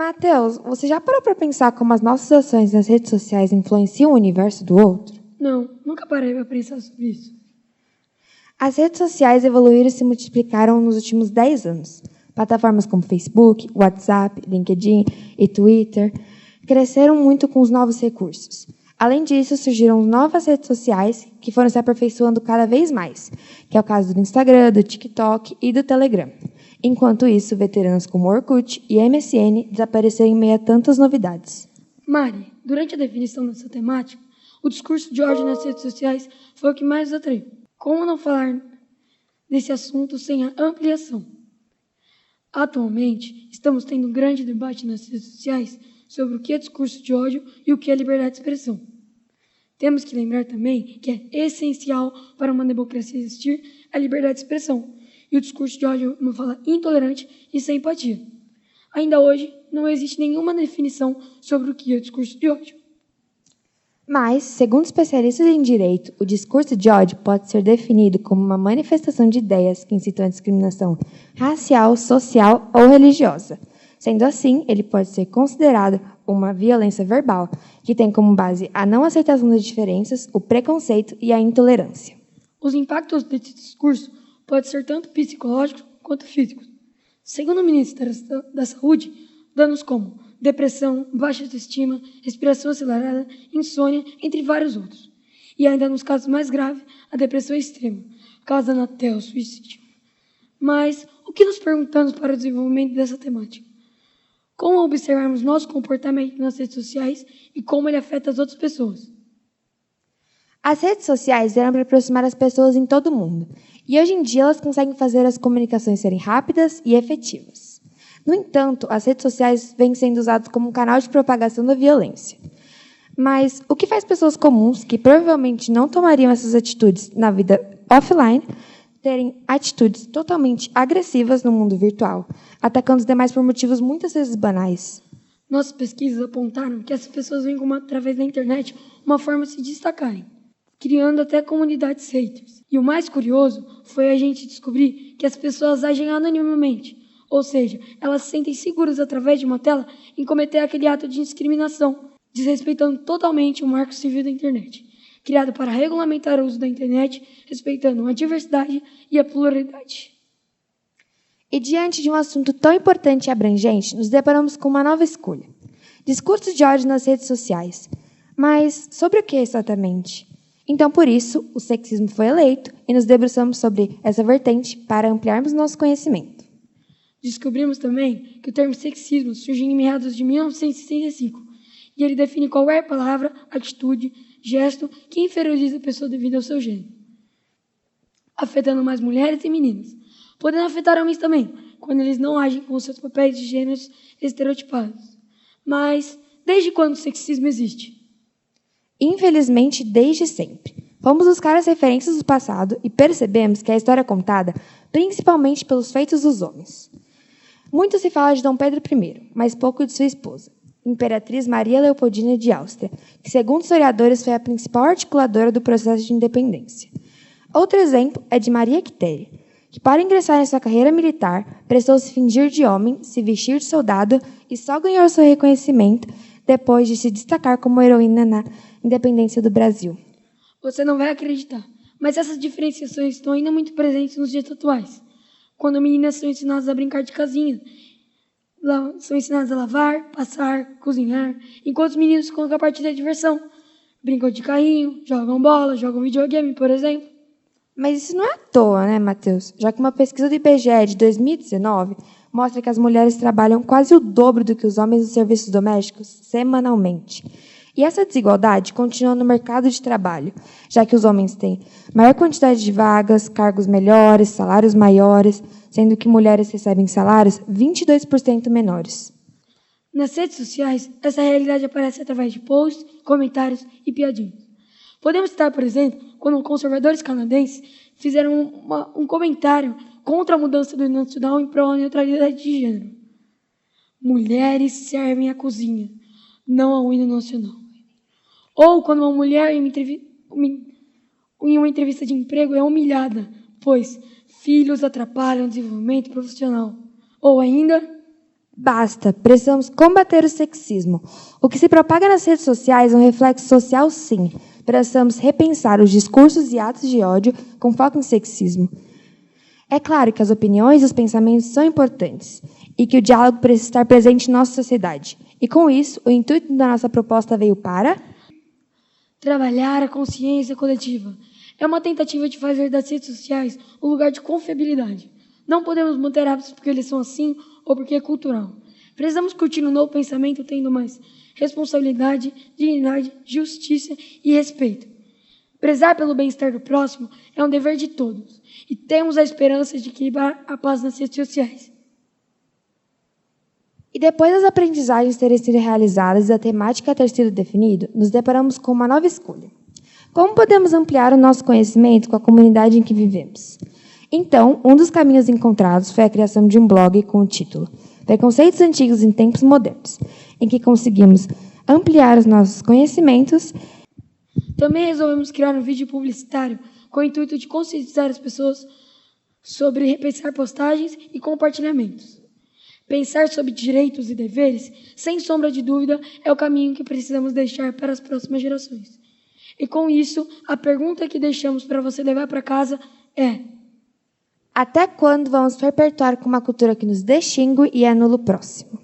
Matheus, você já parou para pensar como as nossas ações nas redes sociais influenciam o universo do outro? Não, nunca parei para pensar sobre isso. As redes sociais evoluíram e se multiplicaram nos últimos 10 anos. Plataformas como Facebook, WhatsApp, LinkedIn e Twitter cresceram muito com os novos recursos. Além disso, surgiram novas redes sociais que foram se aperfeiçoando cada vez mais, que é o caso do Instagram, do TikTok e do Telegram. Enquanto isso, veteranos como Orkut e MSN desapareceram em meio a tantas novidades. Mari, durante a definição dessa temática, o discurso de ódio nas redes sociais foi o que mais nos atraiu. Como não falar desse assunto sem a ampliação? Atualmente, estamos tendo um grande debate nas redes sociais sobre o que é discurso de ódio e o que é liberdade de expressão. Temos que lembrar também que é essencial para uma democracia existir a liberdade de expressão, e o discurso de ódio é uma fala intolerante e sem empatia. Ainda hoje, não existe nenhuma definição sobre o que é discurso de ódio. Mas, segundo especialistas em direito, o discurso de ódio pode ser definido como uma manifestação de ideias que incitam a discriminação racial, social ou religiosa. Sendo assim, ele pode ser considerado uma violência verbal, que tem como base a não aceitação das diferenças, o preconceito e a intolerância. Os impactos desse discurso podem ser tanto psicológicos quanto físicos. Segundo o Ministério da Saúde, danos como depressão, baixa autoestima, respiração acelerada, insônia, entre vários outros. E ainda nos casos mais graves, a depressão extrema, causando até o suicídio. Mas o que nos perguntamos para o desenvolvimento dessa temática? Como observarmos nosso comportamento nas redes sociais e como ele afeta as outras pessoas? As redes sociais eram para aproximar as pessoas em todo o mundo, e hoje em dia elas conseguem fazer as comunicações serem rápidas e efetivas. No entanto, as redes sociais vêm sendo usadas como um canal de propagação da violência. Mas o que faz pessoas comuns, que provavelmente não tomariam essas atitudes na vida offline, terem atitudes totalmente agressivas no mundo virtual, atacando os demais por motivos muitas vezes banais? Nossas pesquisas apontaram que essas pessoas vêm, através da internet, uma forma de se destacarem, criando até comunidades haters. E o mais curioso foi a gente descobrir que as pessoas agem anonimamente, ou seja, elas se sentem seguras através de uma tela em cometer aquele ato de discriminação, desrespeitando totalmente o marco civil da internet, criado para regulamentar o uso da internet, respeitando a diversidade e a pluralidade. E diante de um assunto tão importante e abrangente, nos deparamos com uma nova escolha. Discurso de ódio nas redes sociais. Mas sobre o que exatamente? Então, por isso, o sexismo foi eleito e nos debruçamos sobre essa vertente para ampliarmos nosso conhecimento. Descobrimos também que o termo sexismo surgiu em meados de 1965 e ele define qualquer palavra, atitude, gesto que inferioriza a pessoa devido ao seu gênero, afetando mais mulheres e meninas, podendo afetar homens também, quando eles não agem com seus papéis de gêneros estereotipados. Mas desde quando o sexismo existe? Infelizmente, desde sempre. Fomos buscar as referências do passado e percebemos que a história é contada principalmente pelos feitos dos homens. Muito se fala de Dom Pedro I, mas pouco de sua esposa, Imperatriz Maria Leopoldina de Áustria, que, segundo historiadores, foi a principal articuladora do processo de independência. Outro exemplo é de Maria Quitéria, que, para ingressar em sua carreira militar, prestou-se fingir de homem, se vestir de soldado e só ganhou seu reconhecimento depois de se destacar como heroína na independência do Brasil. Você não vai acreditar, mas essas diferenciações estão ainda muito presentes nos dias atuais, quando meninas são ensinadas a brincar de casinha, são ensinadas a lavar, passar, cozinhar, enquanto os meninos colocam a parte da diversão. Brincam de carrinho, jogam bola, jogam videogame, por exemplo. Mas isso não é à toa, né, Matheus? Já que uma pesquisa do IBGE de 2019 mostra que as mulheres trabalham quase o dobro do que os homens nos serviços domésticos semanalmente. E essa desigualdade continua no mercado de trabalho, já que os homens têm maior quantidade de vagas, cargos melhores, salários maiores, sendo que mulheres recebem salários 22% menores. Nas redes sociais, essa realidade aparece através de posts, comentários e piadinhas. Podemos citar, por exemplo, quando conservadores canadenses fizeram um comentário contra a mudança do hino nacional em prol da neutralidade de gênero. Mulheres servem a cozinha, não ao hino nacional. Ou quando uma mulher em uma entrevista de emprego é humilhada, pois filhos atrapalham o desenvolvimento profissional. Ou ainda, Basta, precisamos combater o sexismo. O que se propaga nas redes sociais é um reflexo social, sim. Precisamos repensar os discursos e atos de ódio com foco em sexismo. É claro que as opiniões e os pensamentos são importantes e que o diálogo precisa estar presente em nossa sociedade. E com isso, o intuito da nossa proposta veio para trabalhar a consciência coletiva. É uma tentativa de fazer das redes sociais um lugar de confiabilidade. Não podemos manter hábitos porque eles são assim ou porque é cultural. Precisamos curtir um novo pensamento tendo mais responsabilidade, dignidade, justiça e respeito. Prezar pelo bem-estar do próximo é um dever de todos e temos a esperança de equilibrar a paz nas redes sociais. E depois das aprendizagens terem sido realizadas e a temática ter sido definida, nos deparamos com uma nova escolha. Como podemos ampliar o nosso conhecimento com a comunidade em que vivemos? Então, um dos caminhos encontrados foi a criação de um blog com o título Preconceitos Antigos em Tempos Modernos, em que conseguimos ampliar os nossos conhecimentos. Também resolvemos criar um vídeo publicitário com o intuito de conscientizar as pessoas sobre repensar postagens e compartilhamentos. Pensar sobre direitos e deveres, sem sombra de dúvida, é o caminho que precisamos deixar para as próximas gerações. E com isso, a pergunta que deixamos para você levar para casa é: até quando vamos perpetuar com uma cultura que nos distingue e anula o próximo?